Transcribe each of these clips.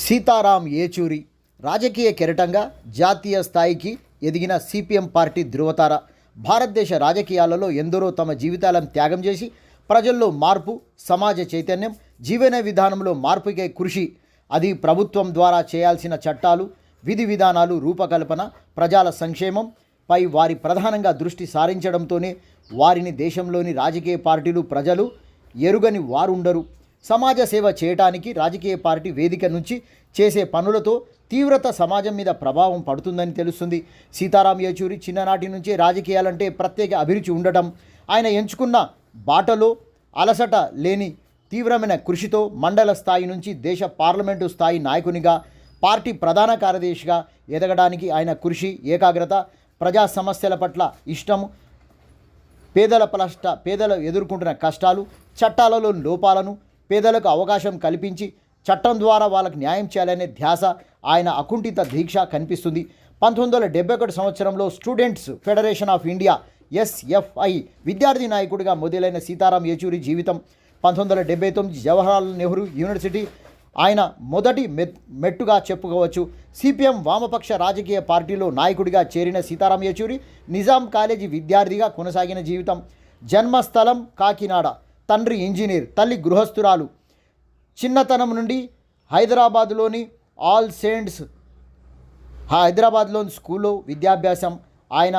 సీతారాం ఏచూరి రాజకీయ కెరటంగా జాతీయ స్థాయికి ఎదిగిన సిపిఎం పార్టీ ధృవతార. భారతదేశ రాజకీయాలలో ఎందరో తమ జీవితాలను త్యాగం చేసి ప్రజల్లో మార్పు, సమాజ చైతన్యం, జీవన విధానంలో మార్పుకే కృషి, అది ప్రభుత్వం ద్వారా చేయాల్సిన చట్టాలు, విధి విధానాలు రూపకల్పన, ప్రజల సంక్షేమం పై వారి ప్రధానంగా దృష్టి సారించడంతోనే వారిని దేశంలోని రాజకీయ పార్టీలు ప్రజలు ఎరుగని వారుండరు. సమాజ సేవ చేయటానికి రాజకీయ పార్టీ వేదిక నుంచి చేసే పనులతో తీవ్రత సమాజం మీద ప్రభావం పడుతుందని తెలుస్తుంది. సీతారాం ఏచూరి చిన్ననాటి నుంచే రాజకీయాలంటే ప్రత్యేక అభిరుచి ఉండటం, ఆయన ఎంచుకున్న బాటలో అలసట లేని తీవ్రమైన కృషితో మండల స్థాయి నుంచి దేశ పార్లమెంటు స్థాయి నాయకునిగా, పార్టీ ప్రధాన కార్యదర్శిగా ఎదగడానికి ఆయన కృషి, ఏకాగ్రత, ప్రజా సమస్యల పట్ల ఇష్టం, పేదలు ఎదుర్కొంటున్న కష్టాలు, చట్టాలలో లోపాలను పేదలకు అవకాశం కల్పించి చట్టం ద్వారా వాళ్ళకు న్యాయం చేయాలనే ధ్యాస, ఆయన అకుంఠిత దీక్ష కనిపిస్తుంది. 1971 సంవత్సరంలో students federation of India SFI విద్యార్థి నాయకుడిగా మొదలైన సీతారాం ఏచూరి జీవితం 1979 జవహర్లాల్ నెహ్రూ యూనివర్సిటీ ఆయన మొదటి మెట్టుగా చెప్పుకోవచ్చు. సిపిఎం వామపక్ష రాజకీయ పార్టీలో నాయకుడిగా చేరిన సీతారాం ఏచూరి నిజాం కాలేజీ విద్యార్థిగా కొనసాగిన జీవితం. జన్మస్థలం కాకినాడ, తండ్రి ఇంజనీర్, తల్లి గృహస్థురాలు. చిన్నతనం నుండి హైదరాబాద్లోని ఆల్ సెయింట్స్ హైదరాబాద్లోని స్కూల్లో విద్యాభ్యాసం. ఆయన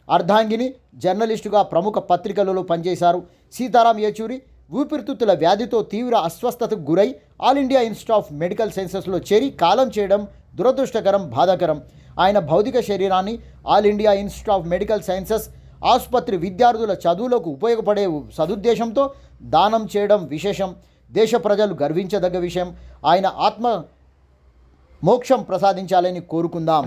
అర్ధాంగిని జర్నలిస్టుగా ప్రముఖ పత్రికలలో పనిచేశారు. సీతారాం ఏచూరి ఊపిరితిత్తుల వ్యాధితో తీవ్ర అస్వస్థతకు గురై All India Institute of Medical సైన్సెస్లో చేరి కాలం చేయడం దురదృష్టకరం, బాధాకరం. ఆయన భౌతిక శరీరాన్ని All India Institute of Medical Sciences ఆసుపత్రి విద్యార్థుల చదువులకు ఉపయోగపడే సదుద్దేశంతో దానం చేయడం విశేషం. దేశ ప్రజలు గర్వించదగ్గ విషయం. ఆయన ఆత్మ మోక్షం ప్రసాదించాలని కోరుకుందాం.